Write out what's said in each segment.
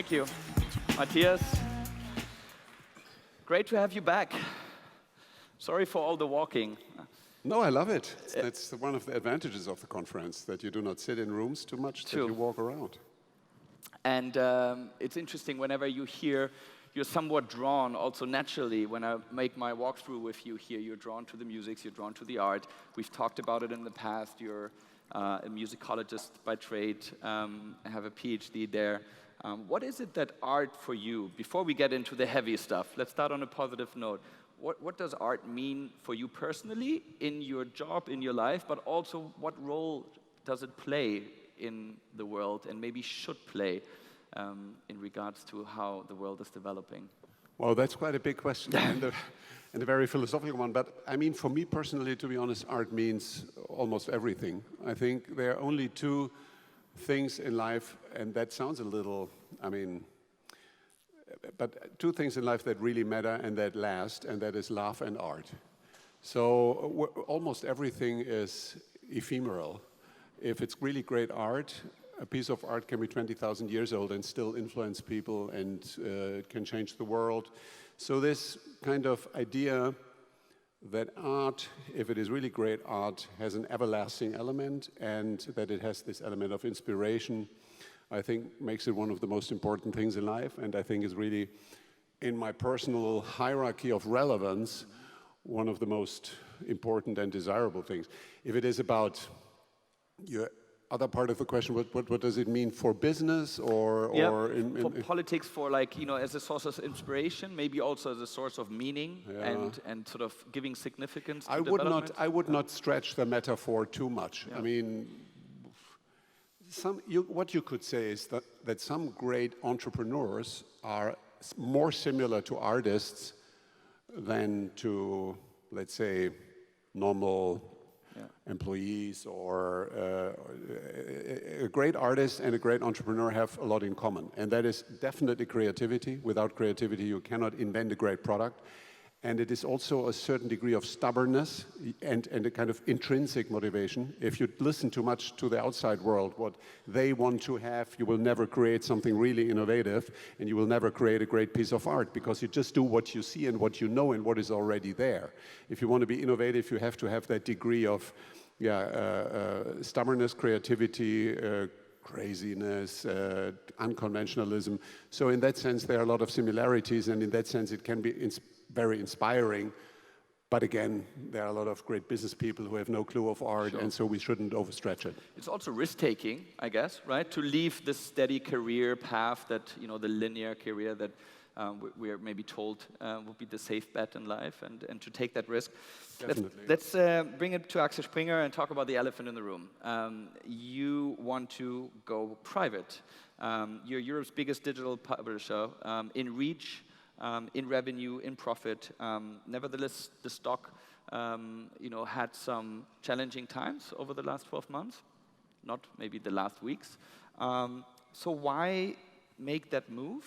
Thank you, Matthias. Great to have you back. Sorry for all the walking. No, I love it. That's one of the advantages of the conference, that you do not sit in rooms too much, that you walk around. And it's interesting, whenever you hear, you're somewhat drawn, also naturally, when I make my walkthrough with you here, you're drawn to the music, you're drawn to the art. We've talked about it in the past. You're a musicologist by trade, have a PhD there. What is it that art for you, before we get into the heavy stuff, let's start on a positive note. What does art mean for you personally, in your job, in your life, but also what role does it play in the world, and maybe should play in regards to how the world is developing? Well, that's quite a big question and a very philosophical one. But I mean, for me personally, to be honest, art means almost everything. I think there are only two things in life, and that sounds a little, but two things in life that really matter and that last, and that is love and art. So almost everything is ephemeral. If it's really great art, a piece of art can be 20,000 years old and still influence people and can change the world. So this kind of idea that art, if it is really great art, has an everlasting element, and that it has this element of inspiration, I think makes it one of the most important things in life, and I think is really, in my personal hierarchy of relevance, one of the most important and desirable things. If it is about your other part of the question, what does it mean for business or for politics, for, like, you know, as a source of inspiration, maybe also as a source of meaning, and sort of giving significance to development? I would not stretch the metaphor too much. I mean, what you could say is that some great entrepreneurs are more similar to artists than to, let's say, normal employees, or a great artist and a great entrepreneur have a lot in common, and that is definitely creativity. Without creativity, you cannot invent a great product. And it is also a certain degree of stubbornness and a kind of intrinsic motivation. If you listen too much to the outside world, what they want to have, you will never create something really innovative, and you will never create a great piece of art, because you just do what you see and what you know and what is already there. If you want to be innovative, you have to have that degree of stubbornness, creativity, craziness, unconventionalism. So in that sense, there are a lot of similarities, and in that sense, it can be very inspiring. But again, there are a lot of great business people who have no clue of art, and so we shouldn't overstretch it. It's also risk-taking, I guess, right? To leave this steady career path, that, you know, the linear career that we are maybe told would be the safe bet in life, and to take that risk. Definitely. Let's bring it to Axel Springer and talk about the elephant in the room. You want to go private. You're Europe's biggest digital publisher, in reach, in revenue, in profit. Nevertheless, the stock had some challenging times over the last 12 months, not maybe the last weeks. So why make that move?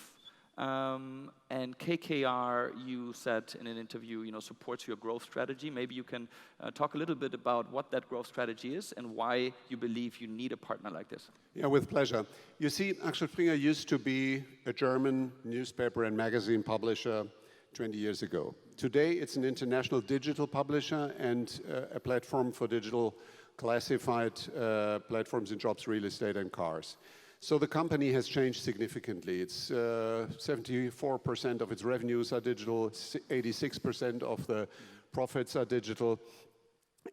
And KKR, you said in an interview, supports your growth strategy. Maybe you can talk a little bit about what that growth strategy is and why you believe you need a partner like this. Yeah, with pleasure. You see, Axel Springer used to be a German newspaper and magazine publisher 20 years ago. Today, it's an international digital publisher and a platform for digital classified platforms in jobs, real estate, and cars. So the company has changed significantly. It's 74% of its revenues are digital, 86% of the profits are digital.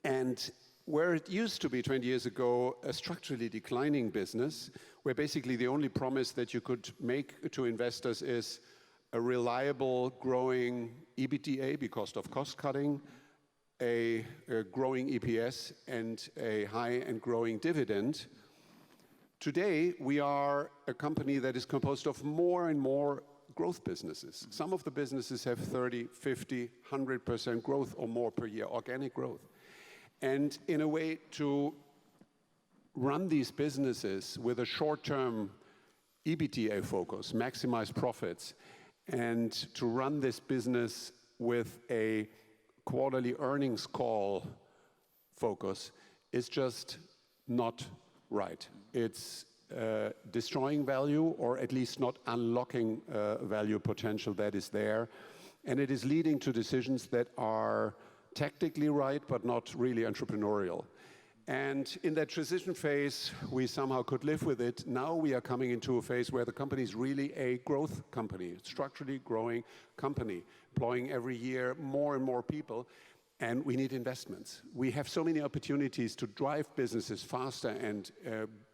And where it used to be 20 years ago, a structurally declining business, where basically the only promise that you could make to investors is a reliable, growing EBITDA because of cost cutting, a growing EPS, and a high and growing dividend. Today, we are a company that is composed of more and more growth businesses. Some of the businesses have 30, 50, 100% growth or more per year, organic growth. And in a way, to run these businesses with a short-term EBITDA focus, maximize profits, and to run this business with a quarterly earnings call focus is just not right. It's destroying value or at least not unlocking value potential that is there. And it is leading to decisions that are tactically right, but not really entrepreneurial. And in that transition phase, we somehow could live with it. Now we are coming into a phase where the company is really a growth company, structurally growing company, employing every year more and more people. And we need investments. We have so many opportunities to drive businesses faster and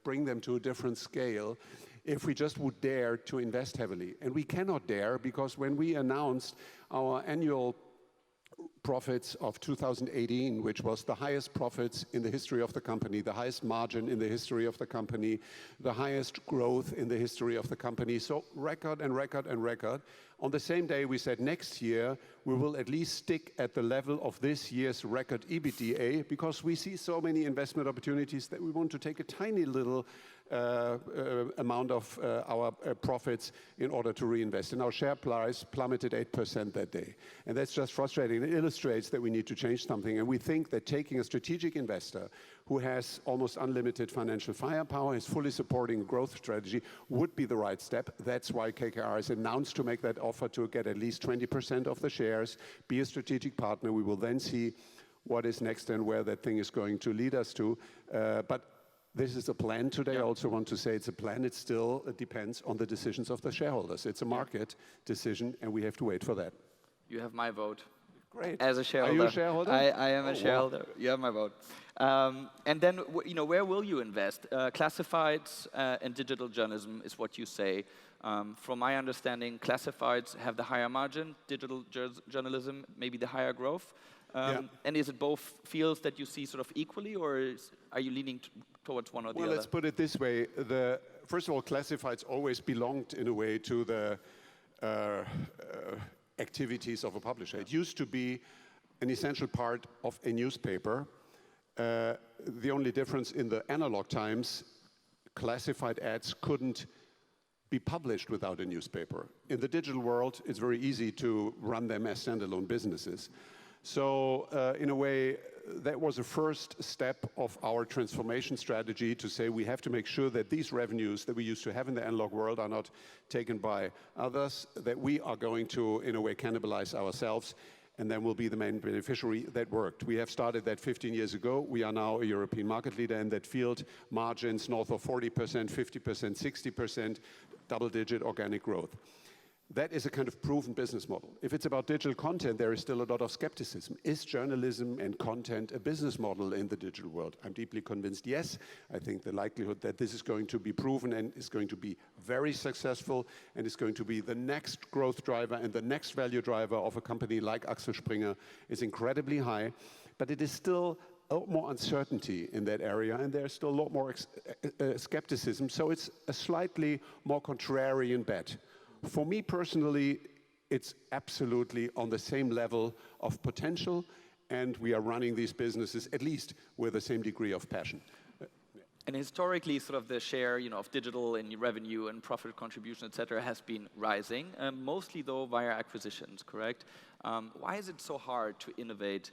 bring them to a different scale if we just would dare to invest heavily. And we cannot dare because when we announced our annual profits of 2018, which was the highest profits in the history of the company, the highest margin in the history of the company, the highest growth in the history of the company. So record and record and record. On the same day, we said next year, we will at least stick at the level of this year's record EBITDA because we see so many investment opportunities that we want to take a tiny little amount of our profits in order to reinvest. And our share price plummeted 8% that day. And that's just frustrating. It illustrates that we need to change something. And we think that taking a strategic investor who has almost unlimited financial firepower, is fully supporting a growth strategy, would be the right step. That's why KKR has announced to make that offer to get at least 20% of the shares, be a strategic partner. We will then see what is next and where that thing is going to lead us to. But this is a plan today. I also want to say it's a plan. It still depends on the decisions of the shareholders. It's a market decision, and we have to wait for that. You have my vote. Great. As a shareholder. Are you a shareholder? I am a shareholder. Wow. You have my vote. And then, where will you invest? Classifieds and digital journalism is what you say. From my understanding, classifieds have the higher margin, digital journalism maybe the higher growth. And is it both fields that you see sort of equally, or are you leaning towards one or the other? Well, let's put it this way. First of all, classifieds always belonged in a way to the activities of a publisher. It used to be an essential part of a newspaper. The only difference in the analog times, classified ads couldn't be published without a newspaper. In the digital world, it's very easy to run them as standalone businesses. So in a way, that was a first step of our transformation strategy to say we have to make sure that these revenues that we used to have in the analog world are not taken by others, that we are going to, in a way, cannibalize ourselves, and then we'll be the main beneficiary. That worked. We have started that 15 years ago. We are now a European market leader in that field. Margins north of 40%, 50%, 60%, double-digit organic growth. That is a kind of proven business model. If it's about digital content, there is still a lot of skepticism. Is journalism and content a business model in the digital world? I'm deeply convinced, yes. I think the likelihood that this is going to be proven and is going to be very successful and is going to be the next growth driver and the next value driver of a company like Axel Springer is incredibly high. But it is still a lot more uncertainty in that area, and there's still a lot more skepticism. So it's a slightly more contrarian bet. For me personally, it's absolutely on the same level of potential, and we are running these businesses at least with the same degree of passion. And historically, sort of the share, of digital in revenue and profit contribution, et cetera, has been rising, mostly though via acquisitions, correct? Why is it so hard to innovate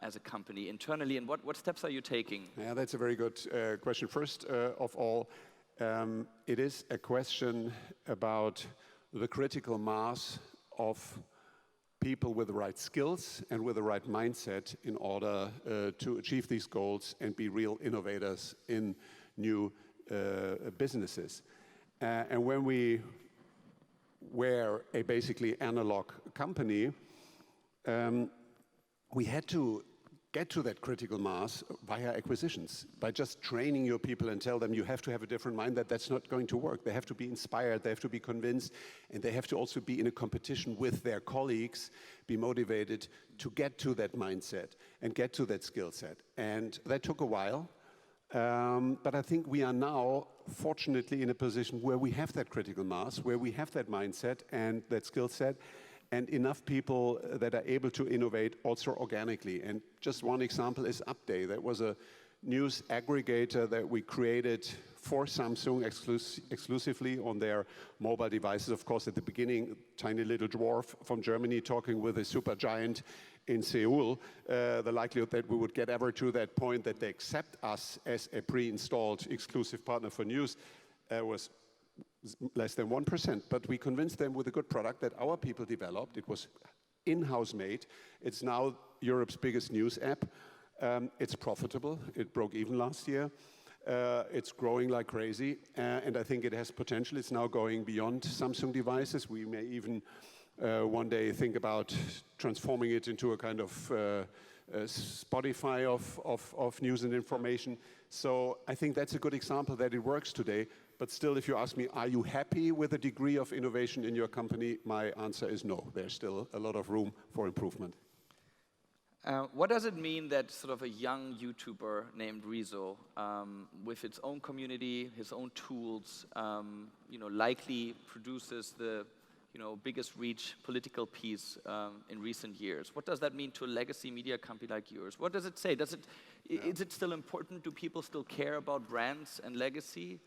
as a company internally, and what steps are you taking? Yeah, that's a very good question. First of all, it is a question about the critical mass of people with the right skills and with the right mindset in order to achieve these goals and be real innovators in new businesses. And when we were a basically analog company, we had to get to that critical mass via acquisitions, by just training your people and tell them you have to have a different mind, that's not going to work. They have to be inspired, they have to be convinced, and they have to also be in a competition with their colleagues, be motivated to get to that mindset and get to that skill set. And that took a while, but I think we are now, fortunately, in a position where we have that critical mass, where we have that mindset and that skill set, and enough people that are able to innovate also organically. And just one example is Upday. That was a news aggregator that we created for Samsung exclusively on their mobile devices. Of course, at the beginning, tiny little dwarf from Germany talking with a super giant in Seoul. The likelihood that we would get ever to that point that they accept us as a pre-installed exclusive partner for news was less than 1%, but we convinced them with a good product that our people developed. It was in-house made. It's now Europe's biggest news app. It's profitable. It broke even last year. It's growing like crazy, and I think it has potential. It's now going beyond Samsung devices. We may even one day think about transforming it into a kind of Spotify of news and information. So I think that's a good example that it works today. But still, if you ask me, are you happy with the degree of innovation in your company? My answer is no. There's still a lot of room for improvement. What does it mean that sort of a young YouTuber named Rizzo, with its own community, his own tools, likely produces the biggest reach political piece in recent years? What does that mean to a legacy media company like yours? What does it say? Is it still important? Do people still care about brands and legacy?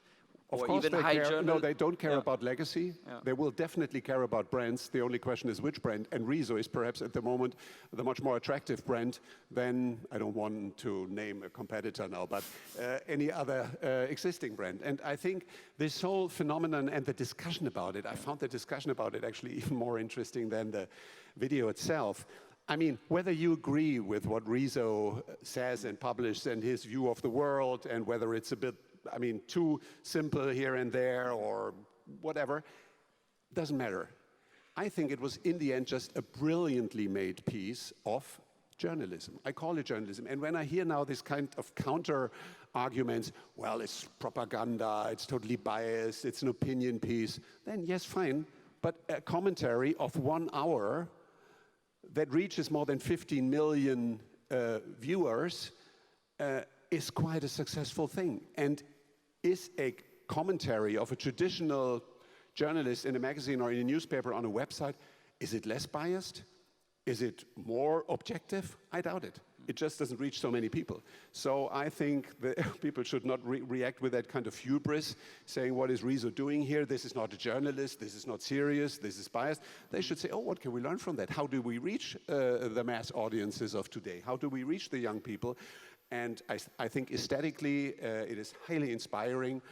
Of or course even they high care. journal? No, they don't care about legacy. Yeah. They will definitely care about brands. The only question is which brand. And Rizzo is perhaps at the moment the much more attractive brand than, I don't want to name a competitor now, but any other existing brand. And I think this whole phenomenon and the discussion about it, I found the discussion about it actually even more interesting than the video itself. I mean, whether you agree with what Rizzo says and publishes and his view of the world, and whether it's a bit too simple here and there or whatever, doesn't matter. I think it was in the end just a brilliantly made piece of journalism. I call it journalism. And when I hear now this kind of counter arguments, well, it's propaganda, it's totally biased, it's an opinion piece, then yes, fine. But a commentary of 1 hour that reaches more than 15 million viewers is quite a successful thing, and is a commentary of a traditional journalist in a magazine or in a newspaper on a website. Is it less biased? Is it more objective? I doubt it. It just doesn't reach so many people. So I think that people should not react with that kind of hubris, saying, what is Rizzo doing here? This is not a journalist, this is not serious, this is biased. They should say, oh, what can we learn from that? How do we reach the mass audiences of today? How do we reach the young people? And I think aesthetically, it is highly inspiring.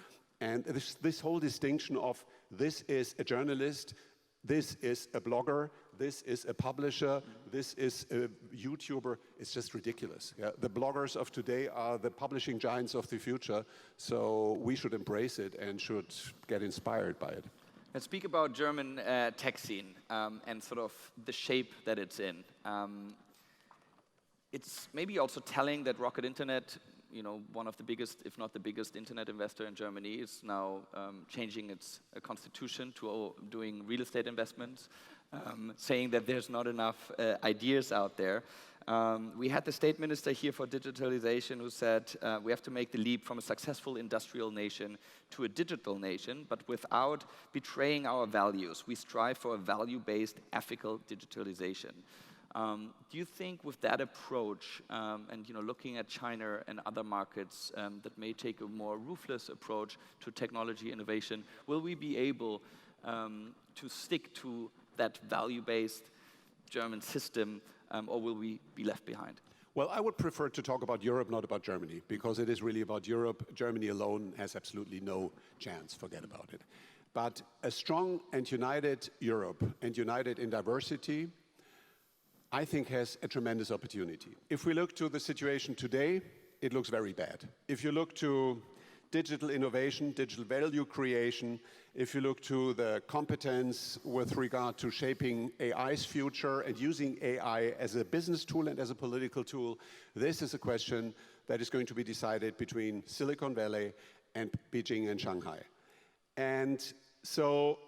And this whole distinction of this is a journalist, this is a blogger, this is a publisher, this is a YouTuber, it's just ridiculous. Yeah? The bloggers of today are the publishing giants of the future, so we should embrace it and should get inspired by it. Let's speak about German tech scene and sort of the shape that it's in. It's maybe also telling that Rocket Internet, one of the biggest, if not the biggest internet investor in Germany, is now changing its constitution to doing real estate investments, saying that there's not enough ideas out there. We had the state minister here for digitalization who said we have to make the leap from a successful industrial nation to a digital nation, but without betraying our values. We strive for a value-based, ethical digitalization. Do you think with that approach, and looking at China and other markets that may take a more ruthless approach to technology innovation, will we be able to stick to that value-based German system, or will we be left behind? Well, I would prefer to talk about Europe, not about Germany, because it is really about Europe. Germany alone has absolutely no chance, forget about it. But a strong and united Europe, and united in diversity, I think has a tremendous opportunity. If we look to the situation today, it looks very bad. If you look to digital innovation, digital value creation, if you look to the competence with regard to shaping AI's future and using AI as a business tool and as a political tool, this is a question that is going to be decided between Silicon Valley and Beijing and Shanghai. And so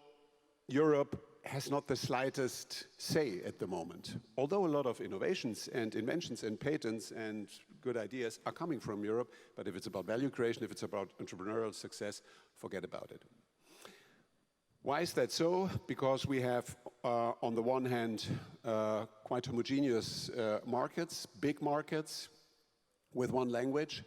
Europe has not the slightest say at the moment. Although a lot of innovations and inventions and patents and good ideas are coming from Europe, but if it's about value creation, if it's about entrepreneurial success, forget about it. Why is that so? Because we have, on the one hand, quite homogeneous markets, big markets with one language,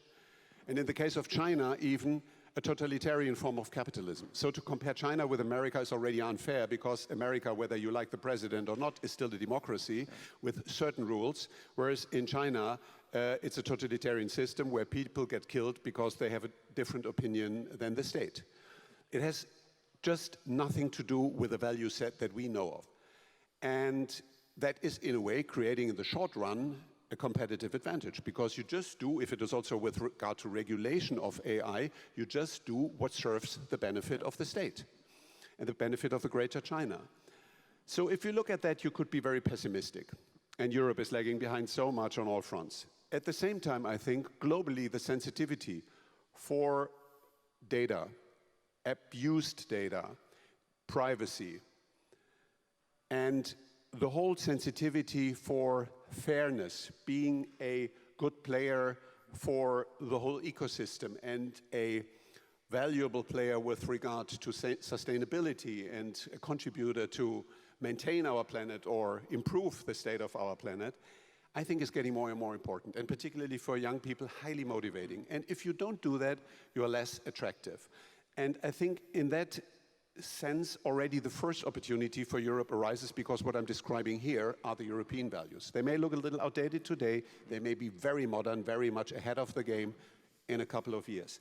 and in the case of China, even a totalitarian form of capitalism. So to compare China with America is already unfair, because America, whether you like the president or not, is still a democracy with certain rules, whereas in China, it's a totalitarian system where people get killed because they have a different opinion than the state. it has just nothing to do with the value set that we know of. And that is, in a way, creating in the short run a competitive advantage, because you just do, if it is also with regard to regulation of AI, you just do what serves the benefit of the state and the benefit of the greater China. So if you look at that, you could be very pessimistic. And Europe is lagging behind so much on all fronts. At the same time, I think globally the sensitivity for data, abused data, privacy, and the whole sensitivity for fairness, being a good player for the whole ecosystem and a valuable player with regard to sustainability and a contributor to maintain our planet or improve the state of our planet, I think is getting more and more important, and particularly for young people, highly motivating. And if you don't do that, you are less attractive. And I think in that sense, already the first opportunity for Europe arises, because what I'm describing here are the European values. They may look a little outdated today, they may be very modern, very much ahead of the game in a couple of years.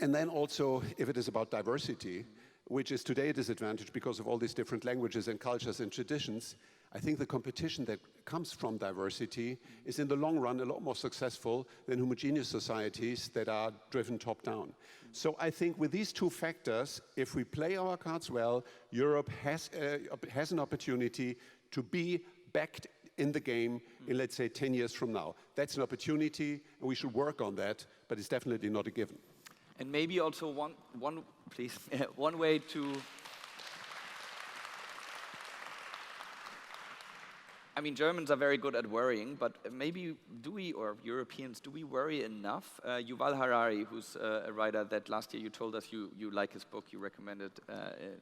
And then also, if it is about diversity, which is today a disadvantage because of all these different languages and cultures and traditions, I think the competition that comes from diversity is in the long run a lot more successful than homogeneous societies that are driven top down. So I think with these two factors, if we play our cards well, Europe has an opportunity to be backed in the game in, let's say, 10 years from now. That's an opportunity, and we should work on that, but it's definitely not a given. And maybe also one way to, I mean, Germans are very good at worrying, but maybe do we, or Europeans, do we worry enough? Yuval Harari, who's a writer that last year you told us you like his book, you recommended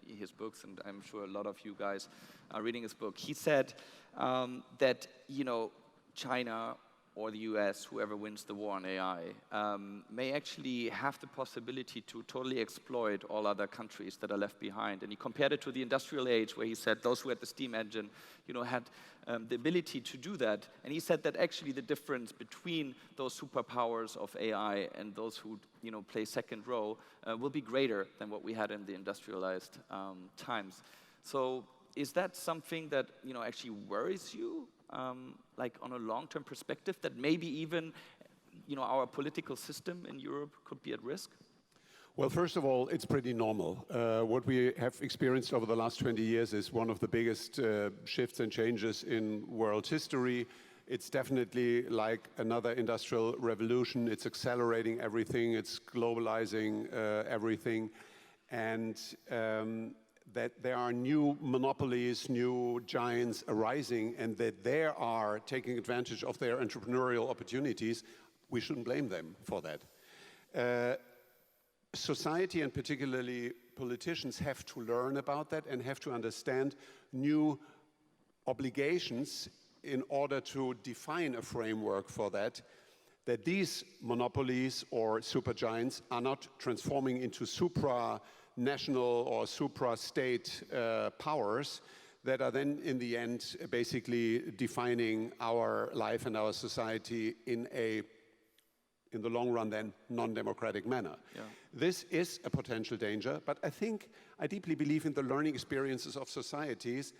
his books, and I'm sure a lot of you guys are reading his book. He said that, you know, China or the US, whoever wins the war on AI, may actually have the possibility to totally exploit all other countries that are left behind. And he compared it to the industrial age, where he said those who had the steam engine, you know, had the ability to do that. And he said that actually the difference between those superpowers of AI and those who, you know, play second row will be greater than what we had in the industrialized times. So is that something that, you know, actually worries you? Like on a long-term perspective, that maybe even, you know, our political system in Europe could be at risk? Well, first of all, it's pretty normal. What we have experienced over the last 20 years is one of the biggest shifts and changes in world history. It's definitely like another industrial revolution. It's accelerating everything. It's globalizing everything. And that there are new monopolies, new giants arising, and that they are taking advantage of their entrepreneurial opportunities, we shouldn't blame them for that. Society, and particularly politicians, have to learn about that and have to understand new obligations in order to define a framework for that these monopolies or supergiants are not transforming into supranational or supra-state powers that are then, in the end, basically defining our life and our society in the long run, then, non-democratic manner. Yeah. This is a potential danger, but I deeply believe in the learning experiences of societies,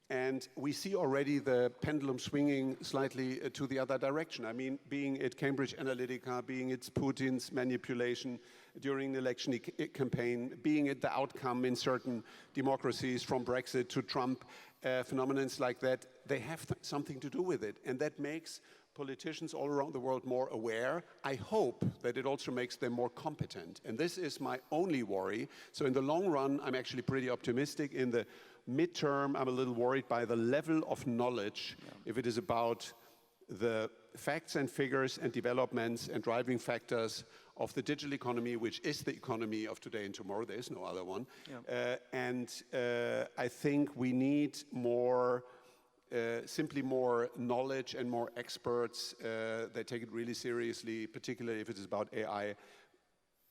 and we see already the pendulum swinging slightly to the other direction. I mean, being it Cambridge Analytica, being it Putin's manipulation during the election campaign, being it the outcome in certain democracies from Brexit to Trump, phenomena like that, they have something to do with it. And that makes politicians all around the world more aware. I hope that it also makes them more competent. And this is my only worry. So in the long run, I'm actually pretty optimistic. In the midterm, I'm a little worried by the level of knowledge, if it is about the facts and figures and developments and driving factors of the digital economy, which is the economy of today and tomorrow. There is no other one. Yeah. I think we need more, simply more knowledge and more experts that take it really seriously, particularly if it is about AI.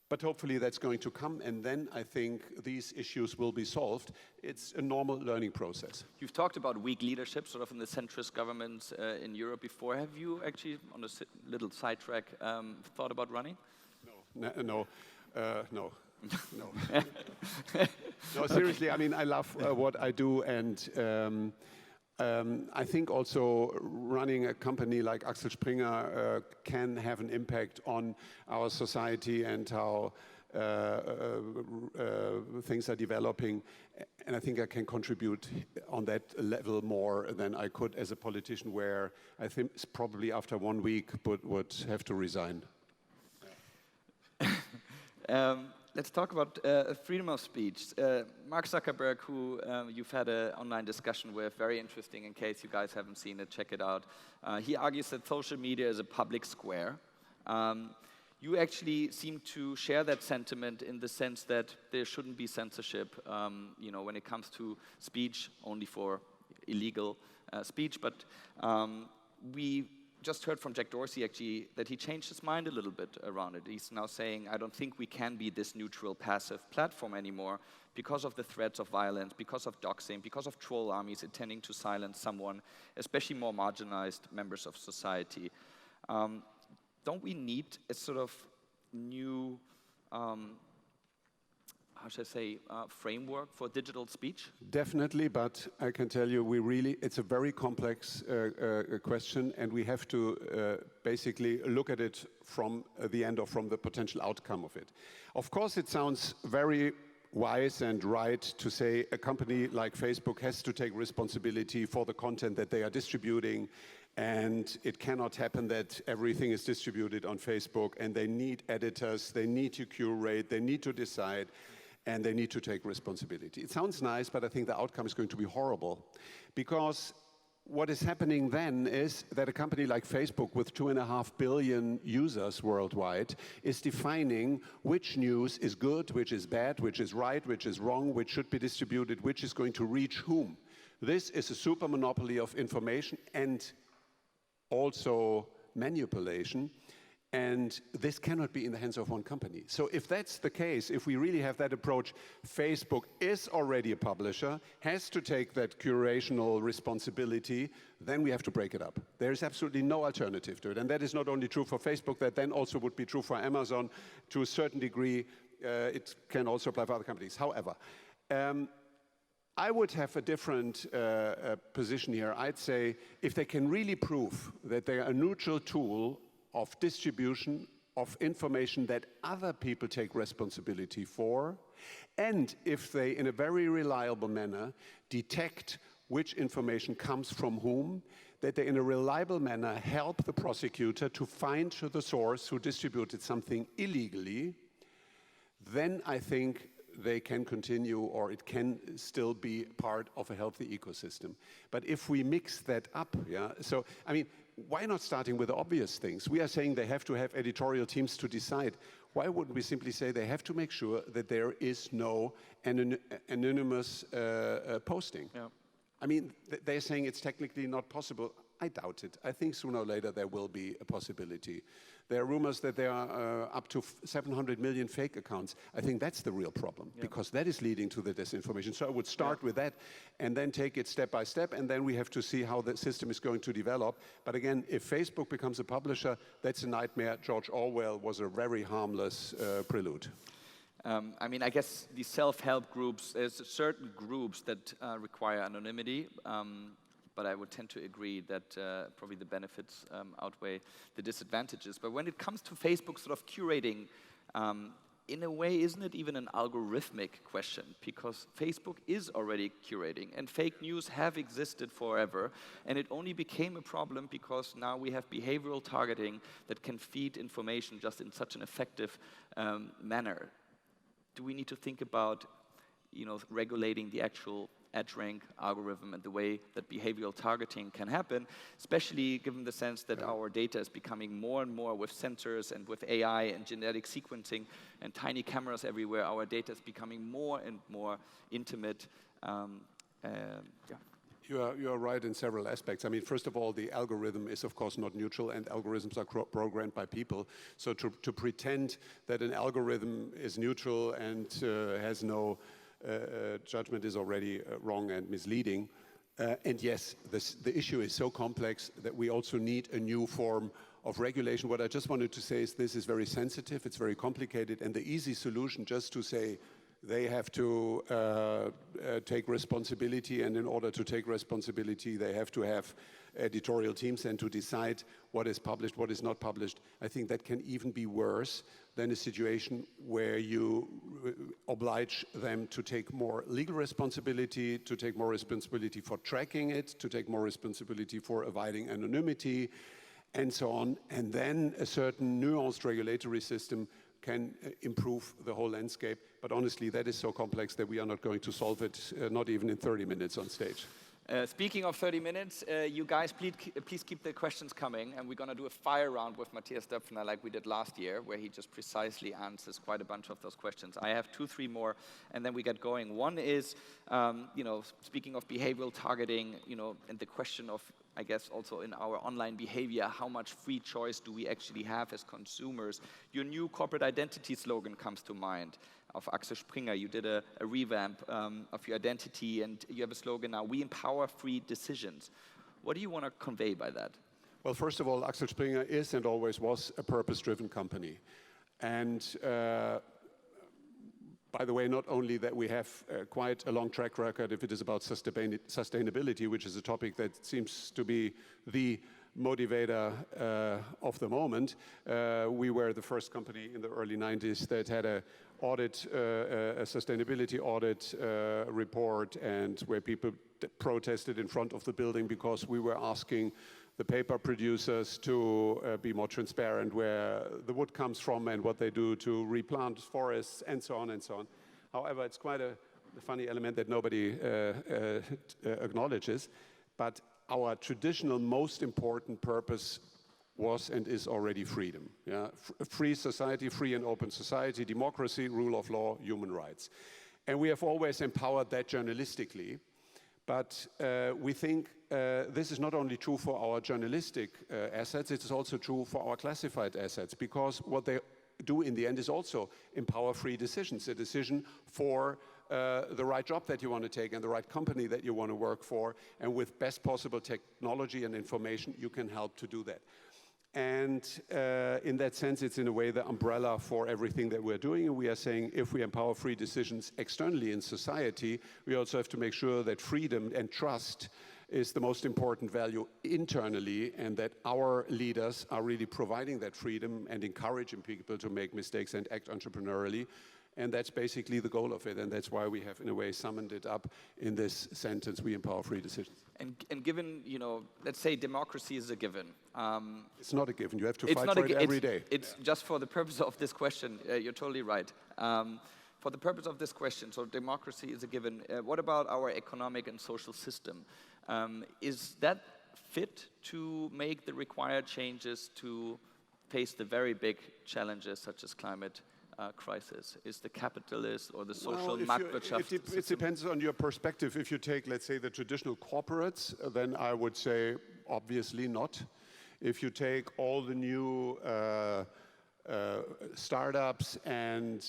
But hopefully that's going to come, and then I think these issues will be solved. It's a normal learning process. You've talked about weak leadership, sort of in the centrist governments in Europe before. Have you actually, on a little sidetrack, thought about running? No. No. No, seriously, I mean, I love what I do, and I think also running a company like Axel Springer can have an impact on our society and how things are developing. And I think I can contribute on that level more than I could as a politician, where I think probably after 1 week would have to resign. Let's talk about freedom of speech. Mark Zuckerberg, who you've had an online discussion with, very interesting. In case you guys haven't seen it, check it out. He argues that social media is a public square. You actually seem to share that sentiment in the sense that there shouldn't be censorship, when it comes to speech, only for illegal speech. But we just heard from Jack Dorsey, actually, that he changed his mind a little bit around it. He's now saying, I don't think we can be this neutral, passive platform anymore because of the threats of violence, because of doxing, because of troll armies intending to silence someone, especially more marginalized members of society. Don't we need a sort of new, framework for digital speech? Definitely, but I can tell you, it's a very complex question, and we have to basically look at it from the end or from the potential outcome of it. Of course, it sounds very wise and right to say a company like Facebook has to take responsibility for the content that they are distributing, and it cannot happen that everything is distributed on Facebook, and they need editors, they need to curate, they need to decide, and they need to take responsibility. It sounds nice, but I think the outcome is going to be horrible, because what is happening then is that a company like Facebook with 2.5 billion users worldwide is defining which news is good, which is bad, which is right, which is wrong, which should be distributed, which is going to reach whom. This is a super monopoly of information and also manipulation. And this cannot be in the hands of one company. So if that's the case, if we really have that approach, Facebook is already a publisher, has to take that curational responsibility, then we have to break it up. There is absolutely no alternative to it. And that is not only true for Facebook, that then also would be true for Amazon. To a certain degree, it can also apply for other companies. However, I would have a different position here. I'd say if they can really prove that they are a neutral tool of distribution of information that other people take responsibility for, and if they, in a very reliable manner, detect which information comes from whom, that they, in a reliable manner, help the prosecutor to find the source who distributed something illegally, then I think they can continue, or it can still be part of a healthy ecosystem. But if we mix that up, so, I mean, why not starting with the obvious things? We are saying they have to have editorial teams to decide. Why wouldn't we simply say they have to make sure that there is no anonymous posting? Yeah. I mean, they're saying it's technically not possible. I doubt it. I think sooner or later there will be a possibility. There are rumors that there are up to 700 million fake accounts. I think that's the real problem, because that is leading to the disinformation. So I would start with that and then take it step by step, and then we have to see how the system is going to develop. But again, if Facebook becomes a publisher, that's a nightmare. George Orwell was a very harmless prelude. I mean, I guess the self-help groups, there's certain groups that require anonymity. But I would tend to agree that probably the benefits outweigh the disadvantages. But when it comes to Facebook sort of curating, in a way, isn't it even an algorithmic question? Because Facebook is already curating, and fake news have existed forever, and it only became a problem because now we have behavioral targeting that can feed information just in such an effective manner. Do we need to think about, regulating the actual EdgeRank algorithm and the way that behavioral targeting can happen, especially given the sense that our data is becoming more and more with sensors and with AI and genetic sequencing and tiny cameras everywhere. Our data is becoming more and more intimate. You are right in several aspects. I mean, first of all, the algorithm is, of course, not neutral, and algorithms are programmed by people. So to pretend that an algorithm is neutral and has no judgment is already wrong and misleading. And yes, the issue is so complex that we also need a new form of regulation. What I just wanted to say is this is very sensitive, it's very complicated, and the easy solution just to say they have to take responsibility, and in order to take responsibility, they have to have editorial teams and to decide what is published, what is not published. I think that can even be worse than a situation where you oblige them to take more legal responsibility, to take more responsibility for tracking it, to take more responsibility for avoiding anonymity, and so on. And then a certain nuanced regulatory system can improve the whole landscape. But honestly, that is so complex that we are not going to solve it, not even in 30 minutes on stage. Speaking of 30 minutes, you guys please keep the questions coming, and we're going to do a fire round with Mathias Döpfner like we did last year, where he just precisely answers quite a bunch of those questions. I have 2, 3 more, and then we get going. One is, speaking of behavioral targeting, and the question of, I guess, also in our online behavior, how much free choice do we actually have as consumers? Your new corporate identity slogan comes to mind. Of Axel Springer, you did a revamp of your identity, and you have a slogan now, we empower free decisions. What do you want to convey by that? Well, first of all, Axel Springer is and always was a purpose-driven company. And by the way, not only that we have quite a long track record if it is about sustainability, which is a topic that seems to be the motivator of the moment. We were the first company in the early 90s that had a sustainability audit report, and where people protested in front of the building because we were asking the paper producers to be more transparent where the wood comes from and what they do to replant forests and so on and so on. However, it's quite a funny element that nobody acknowledges, but our traditional most important purpose was and is already freedom. Yeah? Free society, free and open society, democracy, rule of law, human rights. And we have always empowered that journalistically. But we think this is not only true for our journalistic assets, it is also true for our classified assets, because what they do in the end is also empower free decisions, a decision for the right job that you want to take and the right company that you want to work for, and with best possible technology and information, you can help to do that. And in that sense, it's in a way the umbrella for everything that we're doing. And we are saying if we empower free decisions externally in society, we also have to make sure that freedom and trust is the most important value internally, and that our leaders are really providing that freedom and encouraging people to make mistakes and act entrepreneurially. And that's basically the goal of it, and that's why we have, in a way, summoned it up in this sentence, we empower free decisions. And given, let's say democracy is a given. It's not a given, you have to fight for it every day. It's just for the purpose of this question, you're totally right. For the purpose of this question, so democracy is a given. What about our economic and social system? Is that fit to make the required changes to face the very big challenges such as climate crisis? Is the capitalist or the social Marktwirtschaft system? It depends on your perspective. If you take, let's say, the traditional corporates, then I would say obviously not. If you take all the new startups and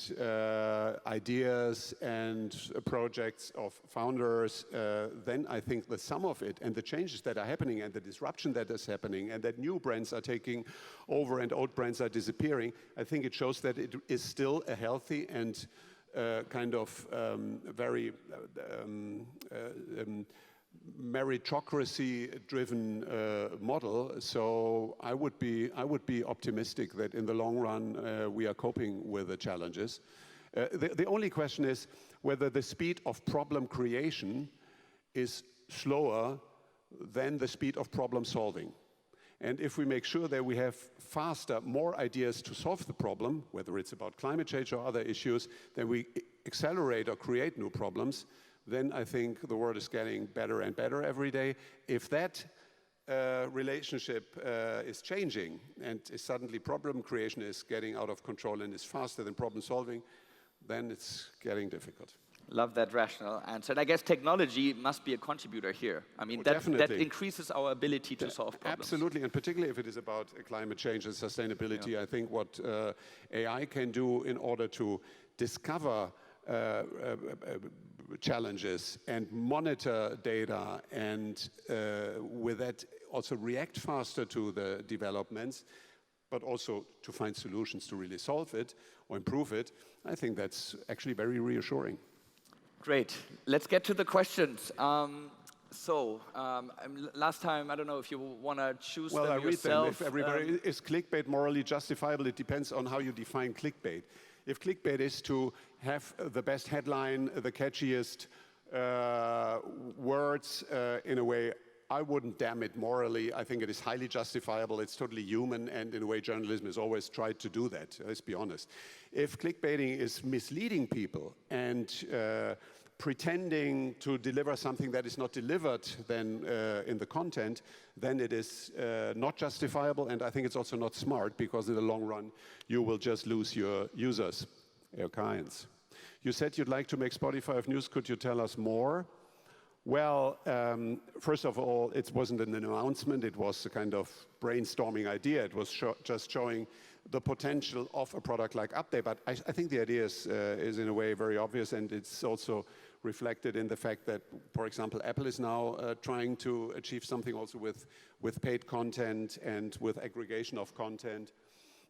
ideas and projects of founders, then I think the sum of it and the changes that are happening and the disruption that is happening and that new brands are taking over and old brands are disappearing, I think it shows that it is still a healthy and kind of very meritocracy-driven model. So I would be optimistic that in the long run we are coping with the challenges. The only question is whether the speed of problem creation is slower than the speed of problem solving. And if we make sure that we have faster, more ideas to solve the problem, whether it's about climate change or other issues, then we accelerate or create new problems, then I think the world is getting better and better every day. If that relationship is changing and suddenly problem creation is getting out of control and is faster than problem solving, then it's getting difficult. Love that rational answer. And I guess technology must be a contributor here. I mean, that increases our ability to solve problems. Absolutely, and particularly if it is about climate change and sustainability. Yeah. I think what AI can do in order to discover challenges and monitor data and with that also react faster to the developments, but also to find solutions to really solve it or improve it, I think that's actually very reassuring. Great. Let's get to the questions. Last time, I don't know if you want to choose them yourself. Well, I read them. If everybody is clickbait morally justifiable, it depends on how you define clickbait. If clickbait is to have the best headline, the catchiest words, in a way, I wouldn't damn it morally. I think it is highly justifiable. It's totally human, and in a way, journalism has always tried to do that. Let's be honest. If clickbaiting is misleading people and pretending to deliver something that is not delivered then in the content, then it is not justifiable, and I think it's also not smart, because in the long run, you will just lose your users, your clients. You said you'd like to make Spotify of news. Could you tell us more? Well, first of all, it wasn't an announcement. It was a kind of brainstorming idea. It was just showing the potential of a product like Update. But I think the idea is in a way very obvious, and it's also reflected in the fact that, for example, Apple is now trying to achieve something also with paid content and with aggregation of content.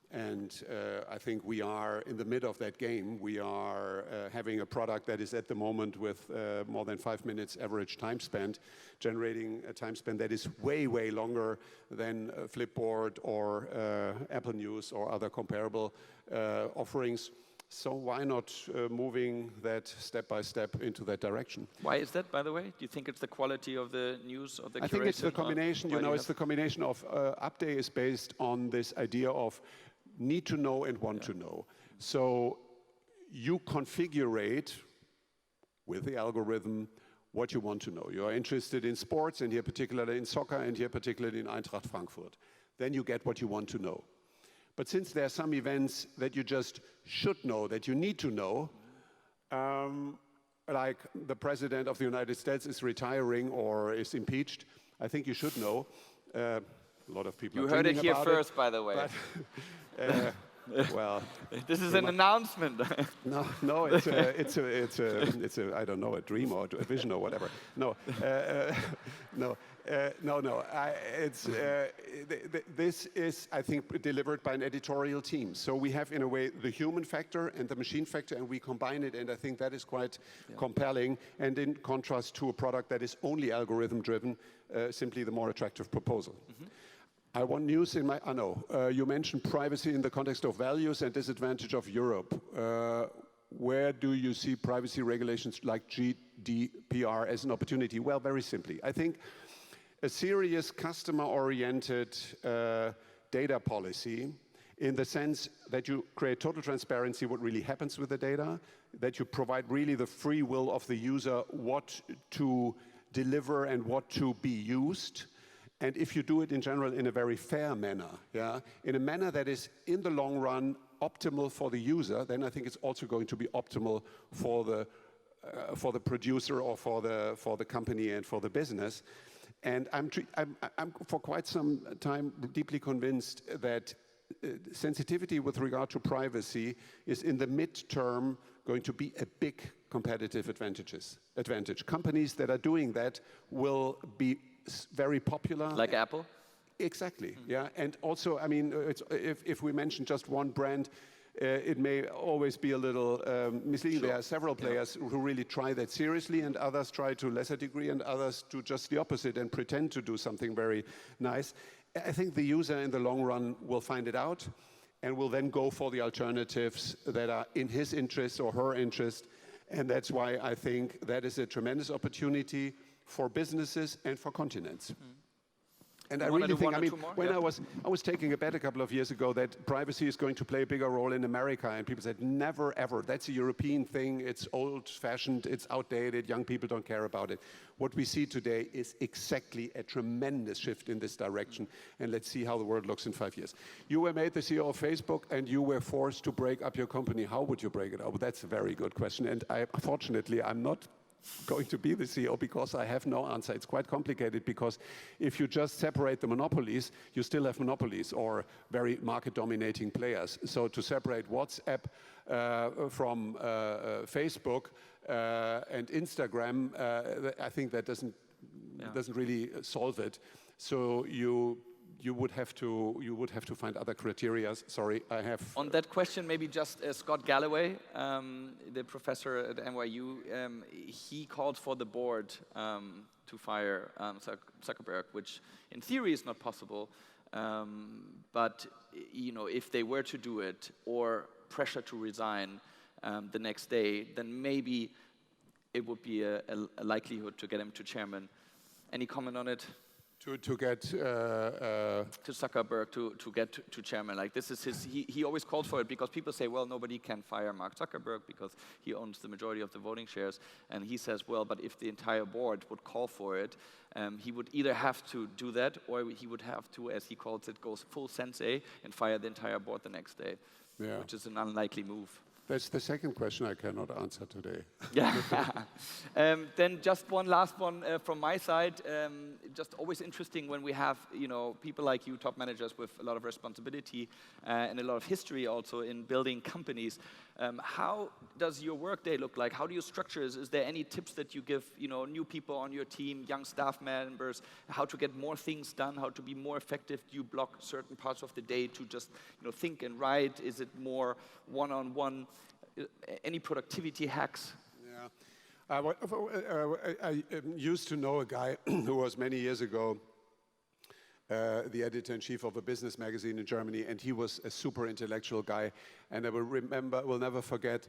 And I think we are in the middle of that game. We are having a product that is at the moment with more than 5 minutes average time spent, generating a time spent that is way, way longer than Flipboard or Apple News or other comparable offerings. So why not moving that step by step into that direction? Why is that, by the way? Do you think it's the quality of the news, of the curation? I think it's the combination, it's the combination of Update is based on this idea of need to know and want to know. So you configure with the algorithm what you want to know. You are interested in sports, and here particularly in soccer, and here particularly in Eintracht Frankfurt. Then you get what you want to know. But since there are some events that you just should know, that you need to know, like the President of the United States is retiring or is impeached, I think you should know. A lot of people. You heard it here first, by the way. But, well, this is an announcement. No, it's a I don't know, a dream or a vision or whatever. No. This is, I think, delivered by an editorial team. So we have, in a way, the human factor and the machine factor, and we combine it, and I think that is quite compelling. And in contrast to a product that is only algorithm-driven, simply the more attractive proposal. Mm-hmm. I want news in my, you mentioned privacy in the context of values and disadvantage of Europe. Where do you see privacy regulations like GDPR as an opportunity? Well, very simply. I think a serious customer-oriented data policy, in the sense that you create total transparency what really happens with the data, that you provide really the free will of the user what to deliver and what to be used. And if you do it in general in a very fair manner, in a manner that is in the long run optimal for the user, then I think it's also going to be optimal for the producer or for the company and for the business. And I'm for quite some time deeply convinced that sensitivity with regard to privacy is in the midterm going to be a big competitive advantage. Companies that are doing that will be very popular. Like Apple? Exactly, yeah. And also, I mean, if we mention just one brand, it may always be a little misleading. Sure. There are several players who really try that seriously, and others try to a lesser degree, and others do just the opposite and pretend to do something very nice. I think the user in the long run will find it out and will then go for the alternatives that are in his interest or her interest. And that's why I think that is a tremendous opportunity for businesses and for continents. And I really think, I mean, when I was taking a bet a couple of years ago that privacy is going to play a bigger role in America, and people said, never, ever. That's a European thing. It's old-fashioned. It's outdated. Young people don't care about it. What we see today is exactly a tremendous shift in this direction, and let's see how the world looks in 5 years. You were made the CEO of Facebook, and you were forced to break up your company. How would you break it up? That's a very good question, and unfortunately, I'm not going to be the CEO because I have no answer. It's quite complicated because if you just separate the monopolies, you still have monopolies or very market-dominating players. So to separate WhatsApp from Facebook and Instagram, I think that doesn't really solve it. So you you would have to find other criteria. Sorry, I have. On that question, maybe just Scott Galloway, the professor at NYU, he called for the board to fire Zuckerberg, which in theory is not possible. But if they were to do it, or pressure to resign the next day, then maybe it would be a likelihood to get him to chairman. Any comment on it? To get to Zuckerberg to get to chairman. Like, this is his. He always called for it because people say, well, nobody can fire Mark Zuckerberg because he owns the majority of the voting shares. And he says, well, but if the entire board would call for it, he would either have to do that, or he would have to, as he calls it, go full sensei and fire the entire board the next day, which is an unlikely move. That's the second question I cannot answer today. Yeah. Then just one last one from my side. Just always interesting when we have people like you, top managers with a lot of responsibility and a lot of history also in building companies. How does your workday look like? How do you structure it? Is there any tips that you give new people on your team, young staff members, how to get more things done, how to be more effective? Do you block certain parts of the day to just think and write? Is it more one-on-one? Any productivity hacks? Yeah, I used to know a guy who was many years ago the editor-in-chief of a business magazine in Germany, and he was a super intellectual guy. And I will never forget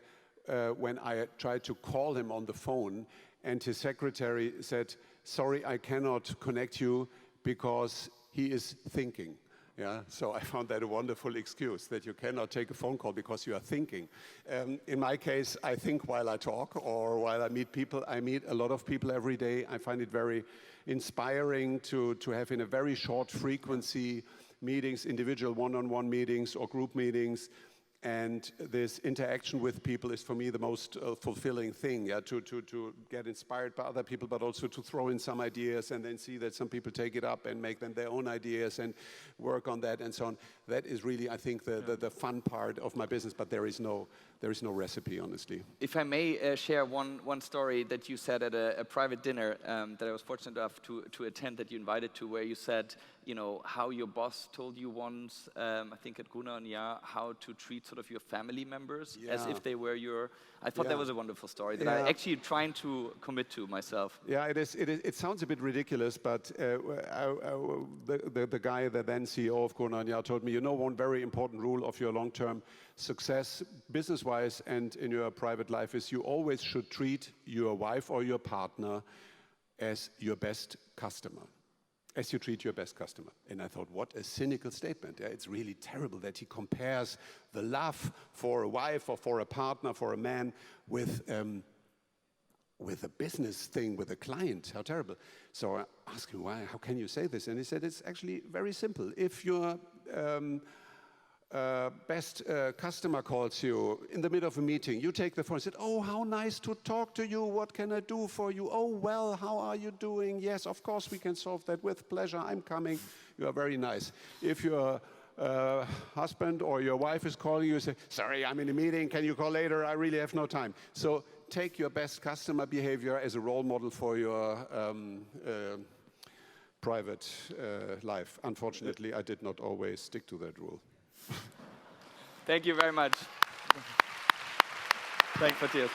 when I tried to call him on the phone, and his secretary said, "Sorry, I cannot connect you because he is thinking." Yeah, so I found that a wonderful excuse, that you cannot take a phone call because you are thinking. In my case, I think while I talk or while I meet people. I meet a lot of people every day. I find it very inspiring to have in a very short frequency meetings, individual one-on-one meetings or group meetings. And this interaction with people is for me the most fulfilling thing, to get inspired by other people, but also to throw in some ideas and then see that some people take it up and make them their own ideas and work on that and so on. That is really, I think, the fun part of my business, but there is no recipe, honestly. If I may share one story that you said at a private dinner that I was fortunate enough to attend, that you invited to, where you said, how your boss told you once, I think at Gruner & Jahr, how to treat sort of your family members as if they were your. I thought that was a wonderful story that I actually trying to commit to myself. Yeah, it is. It sounds a bit ridiculous, but the guy, the then CEO of Gruner & Jahr, told me, one very important rule of your long-term success, business-wise and in your private life, is you always should treat your wife or your partner as your best customer. As you treat your best customer. And I thought, what a cynical statement. Yeah, it's really terrible that he compares the love for a wife or for a partner, for a man, with a business thing, with a client. How terrible. So I asked him, why? How can you say this? And he said, it's actually very simple. If your best customer calls you in the middle of a meeting, you take the phone and said, "Oh, how nice to talk to you. What can I do for you? Oh, well, how are you doing? Yes, of course we can solve that with pleasure. I'm coming." You are very nice. If your husband or your wife is calling you, say, "Sorry, I'm in a meeting. Can you call later? I really have no time." So take your best customer behavior as a role model for your private life. Unfortunately, I did not always stick to that rule. Thank you very much. Thanks, Matthias.